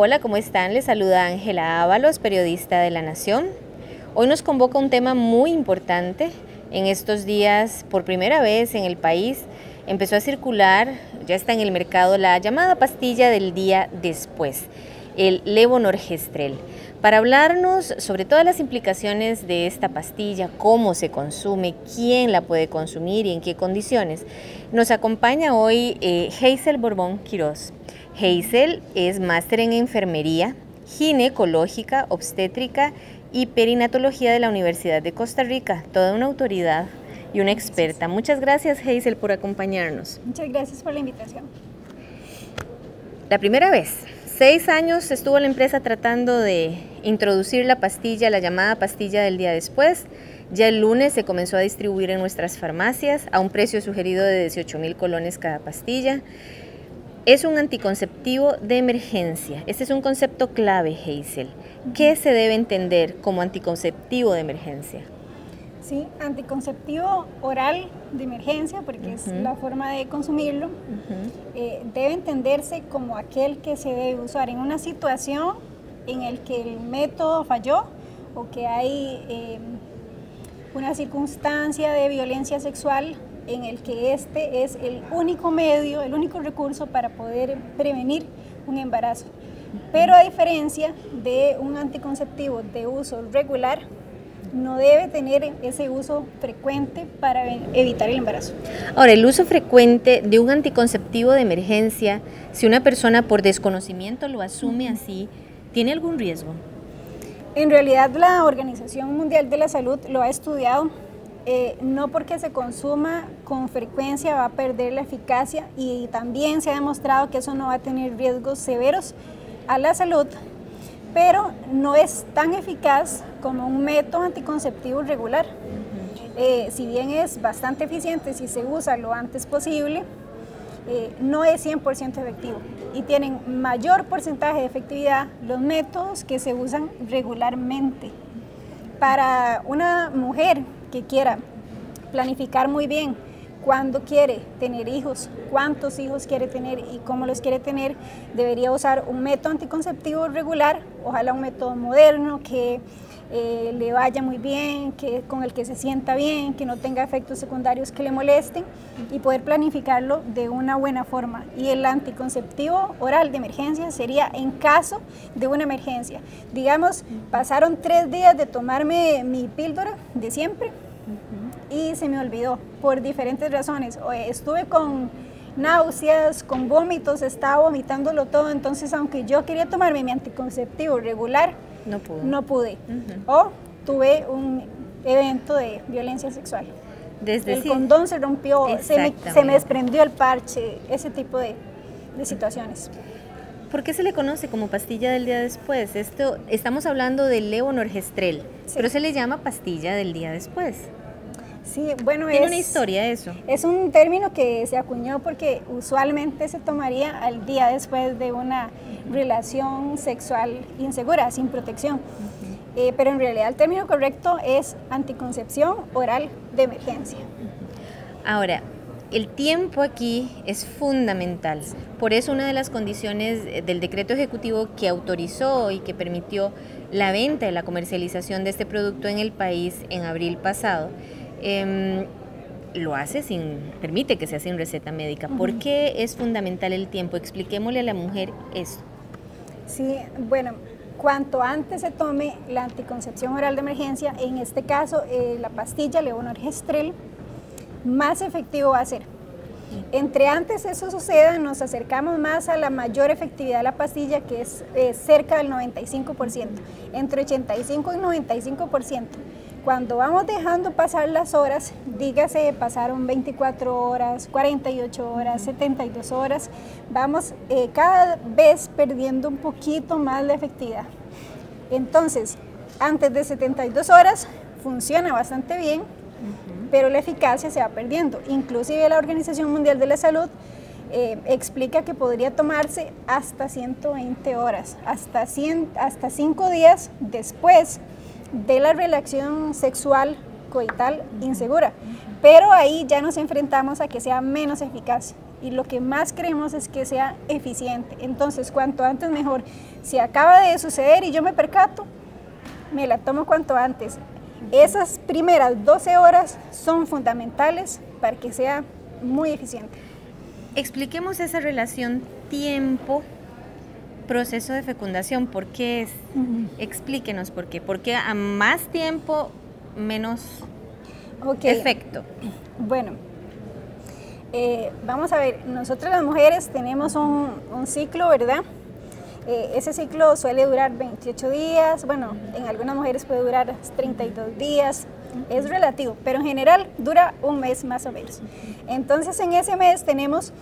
Hola, ¿cómo están? Les saluda Ángela Ábalos, periodista de La Nación. Hoy nos convoca un tema muy importante. En estos días, por primera vez en el país, empezó a circular, ya está en el mercado, la llamada pastilla del día después, el levonorgestrel. Para hablarnos sobre todas las implicaciones de esta pastilla, cómo se consume, quién la puede consumir y en qué condiciones, nos acompaña hoy Hazel Borbón Quiroz. Hazel es máster en enfermería, ginecológica, obstétrica y perinatología de la Universidad de Costa Rica, toda una autoridad y una experta. Muchas gracias, Hazel, por acompañarnos. Muchas gracias por la invitación. La primera vez, 6 años estuvo la empresa tratando de introducir la pastilla, la llamada pastilla del día después. Ya el lunes se comenzó a distribuir en nuestras farmacias a un precio sugerido de 18,000 colones cada pastilla. Es un anticonceptivo de emergencia. Este es un concepto clave, Hazel. ¿Qué se debe entender como anticonceptivo de emergencia? Sí, anticonceptivo oral de emergencia, porque es la forma de consumirlo, debe entenderse como aquel que se debe usar en una situación en el que el método falló o que hay una circunstancia de violencia sexual en el que este es el único medio, el único recurso para poder prevenir un embarazo. Pero a diferencia de un anticonceptivo de uso regular, no debe tener ese uso frecuente para evitar el embarazo. Ahora, el uso frecuente de un anticonceptivo de emergencia, si una persona por desconocimiento lo asume así, ¿tiene algún riesgo? En realidad la Organización Mundial de la Salud lo ha estudiado. No porque se consuma con frecuencia va a perder la eficacia, y también se ha demostrado que eso no va a tener riesgos severos a la salud, pero no es tan eficaz como un método anticonceptivo regular. Si bien es bastante eficiente si se usa lo antes posible, no es 100% efectivo, y tienen mayor porcentaje de efectividad los métodos que se usan regularmente. Para una mujer que quiera planificar muy bien cuándo quiere tener hijos, cuántos hijos quiere tener y cómo los quiere tener, debería usar un método anticonceptivo regular, ojalá un método moderno que le vaya muy bien, con el que se sienta bien, que no tenga efectos secundarios que le molesten, y poder planificarlo de una buena forma. Y el anticonceptivo oral de emergencia sería en caso de una emergencia. Digamos, pasaron 3 días de tomarme mi píldora de siempre y se me olvidó por diferentes razones. Estuve con náuseas, con vómitos, estaba vomitándolo todo, entonces aunque yo quería tomarme mi anticonceptivo regular, no pude. O tuve un evento de violencia sexual. El condón se rompió, se me desprendió el parche, ese tipo de situaciones. ¿Por qué se le conoce como pastilla del día después? Estamos hablando del levonorgestrel, pero se le llama pastilla del día después. Sí, bueno, ¿Tiene una historia eso? Es un término que se acuñó porque usualmente se tomaría al día después de una relación sexual insegura, sin protección. Pero en realidad el término correcto es anticoncepción oral de emergencia. Ahora, el tiempo aquí es fundamental. Por eso una de las condiciones del decreto ejecutivo que autorizó y que permitió la venta y la comercialización de este producto en el país en abril pasado, lo hace permite que sea sin receta médica. ¿Por qué es fundamental el tiempo? Expliquémosle a la mujer esto. Sí, bueno, cuanto antes se tome la anticoncepción oral de emergencia, en este caso la pastilla levonorgestrel, más efectivo va a ser. Entre antes eso suceda, nos acercamos más a la mayor efectividad de la pastilla, que es cerca del 95%, entre 85 y 95%. Cuando vamos dejando pasar las horas, dígase pasaron 24 horas, 48 horas, 72 horas, vamos cada vez perdiendo un poquito más la efectividad. Entonces, antes de 72 horas funciona bastante bien, pero la eficacia se va perdiendo. Inclusive la Organización Mundial de la Salud explica que podría tomarse hasta 120 horas, hasta 5 días después de la relación sexual coital insegura, pero ahí ya nos enfrentamos a que sea menos eficaz. y lo que más queremos es que sea eficiente. Entonces, cuanto antes mejor. Si acaba de suceder y yo me percato, me la tomo cuanto antes. Esas primeras 12 horas son fundamentales para que sea muy eficiente. Expliquemos esa relación tiempo-proceso de fecundación. ¿Por qué es? Explíquenos por qué. ¿Por qué a más tiempo, menos efecto? Bueno, vamos a ver, nosotras las mujeres tenemos un ciclo, ¿verdad? Ese ciclo suele durar 28 días, bueno, en algunas mujeres puede durar 32 días, es relativo, pero en general dura un mes más o menos. Entonces en ese mes tenemos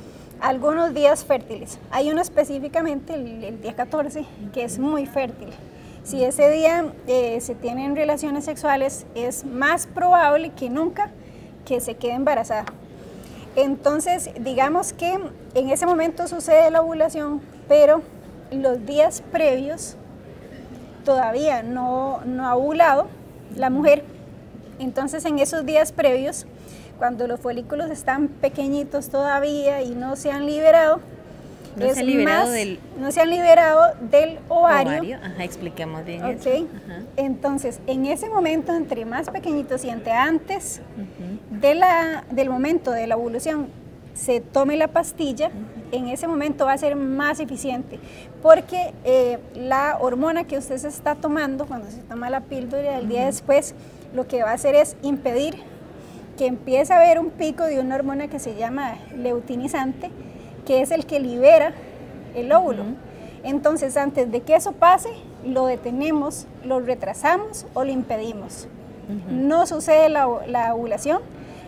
algunos días fértiles. Hay uno específicamente, el día 14, que es muy fértil. Si ese día se tienen relaciones sexuales, es más probable que nunca que se quede embarazada. Entonces, digamos que en ese momento sucede la ovulación, pero los días previos todavía no ha ovulado la mujer. Entonces, en esos días previos, cuando los folículos están pequeñitos todavía y no se han liberado, no se han liberado del ovario. Ajá, expliquemos bien eso. Okay. Entonces, en ese momento, entre más pequeñitos y entre antes del momento de la ovulación, se tome la pastilla, en ese momento va a ser más eficiente, porque la hormona que usted se está tomando, cuando se toma la píldora el día después, lo que va a hacer es impedir que empiece a haber un pico de una hormona que se llama luteinizante, que es el que libera el óvulo. Entonces, antes de que eso pase, lo detenemos, lo retrasamos o lo impedimos. No sucede la ovulación,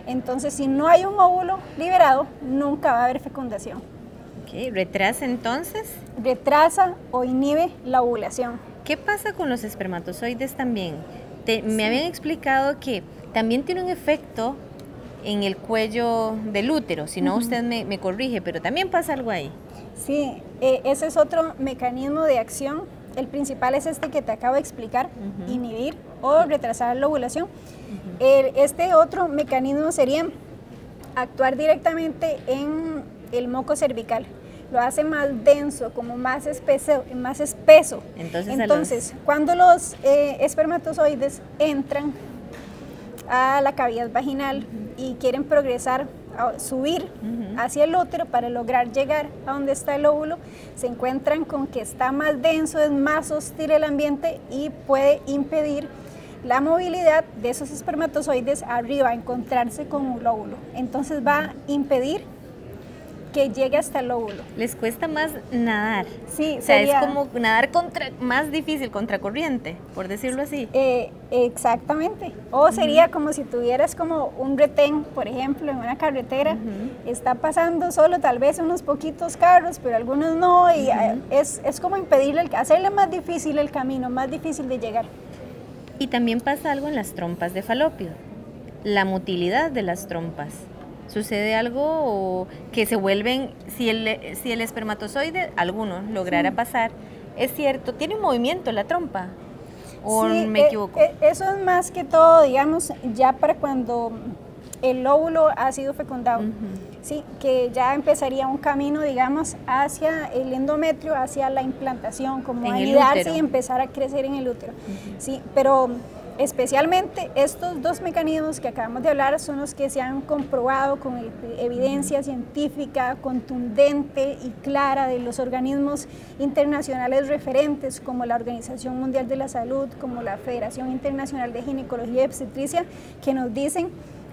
entonces si no hay un óvulo liberado, nunca va a haber fecundación. ¿Retrasa entonces? Retrasa o inhibe la ovulación. ¿Qué pasa con los espermatozoides también? Me habían explicado que también tiene un efecto en el cuello del útero, si no usted me corrige, pero también pasa algo ahí. Sí, ese es otro mecanismo de acción. El principal es este que te acabo de explicar, inhibir o retrasar la ovulación. Este otro mecanismo sería actuar directamente en el moco cervical. Lo hace más denso, como más espeso. Entonces, cuando los espermatozoides entran a la cavidad vaginal y quieren progresar, subir hacia el útero para lograr llegar a donde está el óvulo, se encuentran con que está más denso, es más hostil el ambiente y puede impedir la movilidad de esos espermatozoides arriba a encontrarse con el óvulo. Entonces va a impedir que llegue hasta el óvulo. ¿Les cuesta más nadar? Sí, o sea, es como nadar más difícil, contracorriente, por decirlo así. Exactamente. O sería como si tuvieras como un retén, por ejemplo, en una carretera, está pasando solo tal vez unos poquitos carros, pero algunos no, y es como impedirle, hacerle más difícil el camino, más difícil de llegar. Y también pasa algo en las trompas de falopio, la motilidad de las trompas. ¿Sucede algo que se vuelven, si el espermatozoide, alguno, lograra pasar, es cierto, tiene un movimiento la trompa? ¿O sí, me equivoco? Eso es más que todo, digamos, ya para cuando el óvulo ha sido fecundado. Sí, que ya empezaría un camino, digamos, hacia el endometrio, hacia la implantación, como anidarse y empezar a crecer en el útero. Sí, pero especialmente estos dos mecanismos que acabamos de hablar son los que se han comprobado con evidencia científica contundente y clara de los organismos internacionales referentes como la Organización Mundial de la Salud, como la Federación Internacional de Ginecología y Obstetricia, que nos dicen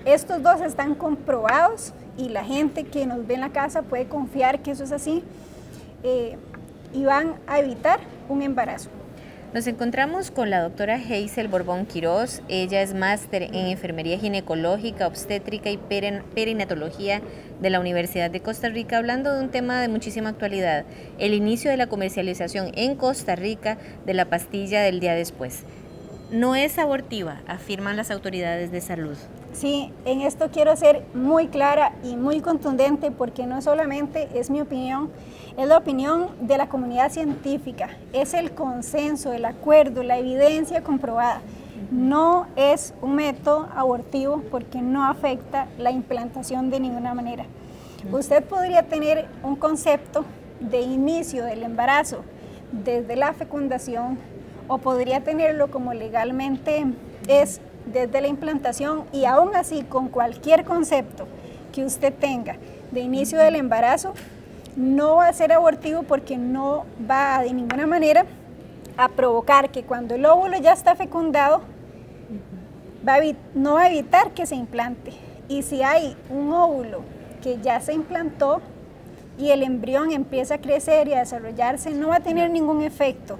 estos dos están comprobados y la gente que nos ve en la casa puede confiar que eso es así y van a evitar un embarazo. Nos encontramos con la doctora Hazel Borbón Quiroz. Ella es máster en enfermería ginecológica, obstétrica y perinatología de la Universidad de Costa Rica, hablando de un tema de muchísima actualidad, el inicio de la comercialización en Costa Rica de la pastilla del día después. No es abortiva, afirman las autoridades de salud. Sí, en esto quiero ser muy clara y muy contundente porque no solamente es mi opinión, es la opinión de la comunidad científica, es el consenso, el acuerdo, la evidencia comprobada. No es un método abortivo porque no afecta la implantación de ninguna manera. Usted podría tener un concepto de inicio del embarazo desde la fecundación, o podría tenerlo como legalmente es desde la implantación, y aún así con cualquier concepto que usted tenga de inicio del embarazo no va a ser abortivo, porque no va de ninguna manera a provocar que cuando el óvulo ya está fecundado no va a evitar que se implante. Y si hay un óvulo que ya se implantó y el embrión empieza a crecer y a desarrollarse, no va a tener ningún efecto,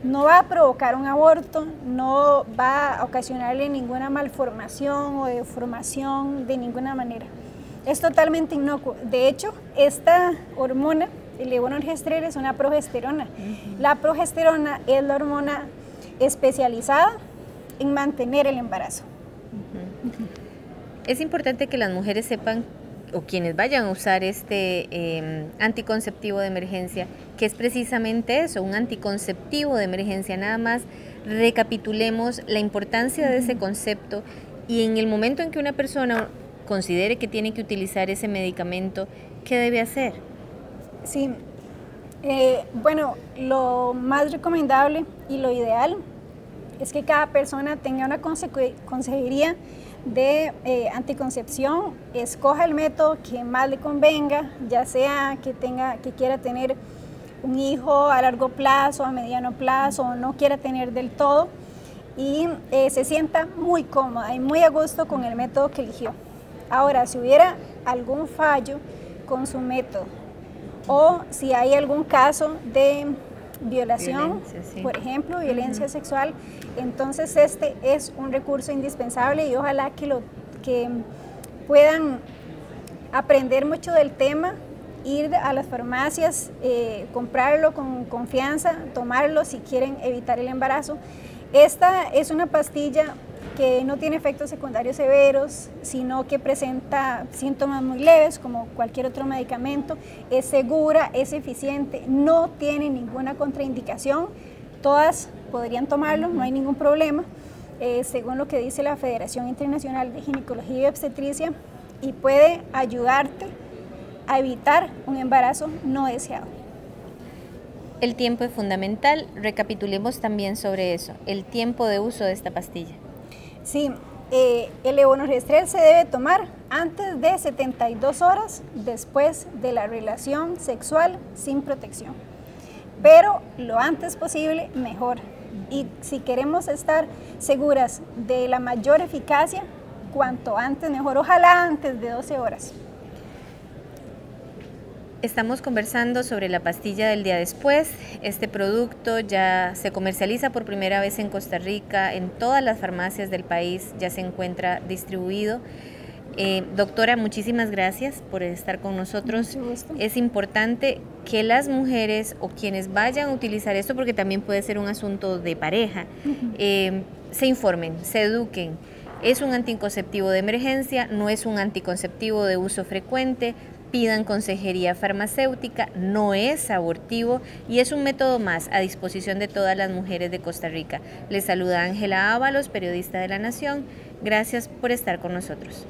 no va a provocar un aborto, no va a ocasionarle ninguna malformación o deformación de ninguna manera. Es totalmente inocuo. De hecho, esta hormona, el levonorgestrel, es una progesterona. La progesterona es la hormona especializada en mantener el embarazo. Es importante que las mujeres sepan, o quienes vayan a usar este anticonceptivo de emergencia, que es precisamente eso, un anticonceptivo de emergencia. Nada más recapitulemos la importancia de ese concepto, y en el momento en que una persona considere que tiene que utilizar ese medicamento, ¿qué debe hacer? Sí, bueno, lo más recomendable y lo ideal es que cada persona tenga una consejería de anticoncepción, escoja el método que más le convenga, ya sea que quiera tener un hijo a largo plazo, a mediano plazo, o no quiera tener del todo, y se sienta muy cómoda y muy a gusto con el método que eligió. Ahora, si hubiera algún fallo con su método, o si hay algún caso de violación, sí, por ejemplo, violencia sexual, entonces este es un recurso indispensable, y ojalá que puedan aprender mucho del tema, ir a las farmacias, comprarlo con confianza, tomarlo si quieren evitar el embarazo. Esta es una pastilla que no tiene efectos secundarios severos, sino que presenta síntomas muy leves como cualquier otro medicamento, es segura, es eficiente, no tiene ninguna contraindicación, todas podrían tomarlo, no hay ningún problema, según lo que dice la Federación Internacional de Ginecología y Obstetricia, y puede ayudarte a evitar un embarazo no deseado. El tiempo es fundamental, recapitulemos también sobre eso, el tiempo de uso de esta pastilla. Sí, el levonorgestrel se debe tomar antes de 72 horas después de la relación sexual sin protección, pero lo antes posible mejor. Y si queremos estar seguras de la mayor eficacia, cuanto antes mejor, ojalá antes de 12 horas. Estamos conversando sobre la pastilla del día después. Este producto ya se comercializa por primera vez en Costa Rica, en todas las farmacias del país ya se encuentra distribuido. Doctora, muchísimas gracias por estar con nosotros. Es importante que las mujeres o quienes vayan a utilizar esto, porque también puede ser un asunto de pareja, se informen, se eduquen. Es un anticonceptivo de emergencia, no es un anticonceptivo de uso frecuente. Pidan consejería farmacéutica, no es abortivo y es un método más a disposición de todas las mujeres de Costa Rica. Les saluda Ángela Ábalos, periodista de La Nación. Gracias por estar con nosotros.